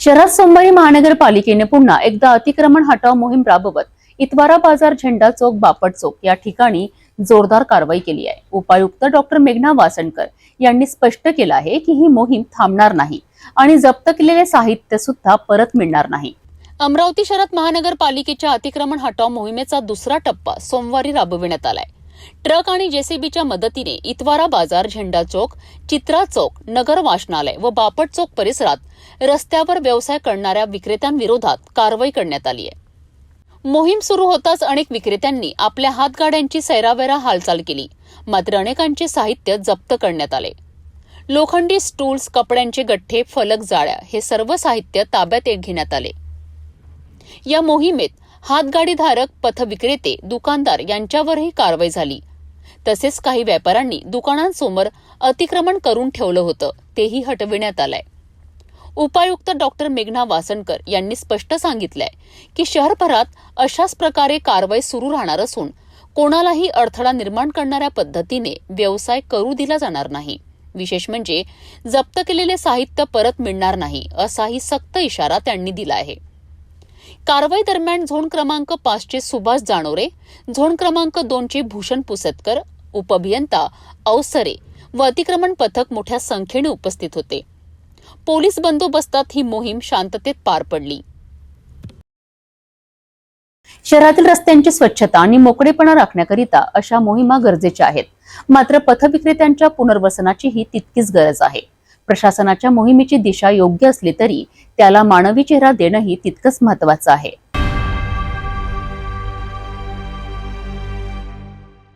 शहरात सोमवारी महानगरपालिकेने पुन्हा एकदा अतिक्रमण हटाव मोहीम राबवत इतवारा बाजार, झेंडा चौक, बापट चौक या ठिकाणी जोरदार कारवाई केली आहे। उपायुक्त डॉक्टर मेघना वासनकर यांनी स्पष्ट केलं आहे की ही मोहीम थांबणार नाही आणि जप्त केलेले साहित्य सुद्धा परत मिळणार नाही। अमरावती शहरात महानगरपालिकेच्या अतिक्रमण हटाव मोहिमेचा दुसरा टप्पा सोमवारी राबविण्यात आलाय। ट्रक आणि जेसीबीच्या मदतीने इतवारा बाजार, झेंडा चौक, चित्रा चौक, नगर वाचनालय व बापट चौक परिसरात रस्त्यावर व्यवसाय करणाऱ्या विक्रेत्यांविरोधात कारवाई करण्यात आली आहे। मोहीम सुरू होताच अनेक विक्रेत्यांनी आपल्या हातगाड्यांची सैरावैरा हालचाल केली, मात्र अनेकांचे साहित्य जप्त करण्यात आले। लोखंडी स्टूल्स, कपड्यांचे गठ्ठे, फलक, जाळ्या हे सर्व साहित्य ताब्यात घेण्यात आले। या मोहिमेत हातगाडीधारक, पथविक्रेते, दुकानदार यांच्यावरही कारवाई झाली। तसेच काही व्यापाऱ्यांनी दुकानांसमोर अतिक्रमण करून ठेवलं होतं, तेही हटविण्यात आलंय। उपायुक्त डॉक्टर मेघना वासनकर यांनी स्पष्ट सांगितलंय की शहरभरात अशाच प्रकारे कारवाई सुरू राहणार असून कोणालाही अडथळा निर्माण करणाऱ्या पद्धतीने व्यवसाय करू दिला जाणार नाही। विशेष म्हणजे जप्त केलेले साहित्य परत मिळणार नाही, असाही सक्त इशारा त्यांनी दिला आहे। कारवाई दरम्यान झोन क्रमांक 5 चे सुभाष जानोरे, झोन क्रमांक 2 चे भूषण पुसतकर, उपअभियंता अवसरे व अतिक्रमण पथक मोठ्या संख्येने उपस्थित होते। पोलीस बंदोबस्तात ही मोहीम शांततेत पार पडली। शहरातील रस्त्यांची स्वच्छता आणि मोकळेपणा राखण्याकरिता अशा मोहिमा गरजेच्या आहेत, मात्र पथविक्रेत्यांच्या पुनर्वसनाचीही तितकीच गरज आहे। प्रशासनाच्या मोहिमेची दिशा योग्य असली तरी त्याला मानवी चेहरा देणंही तितकंच महत्त्वाचं आहे।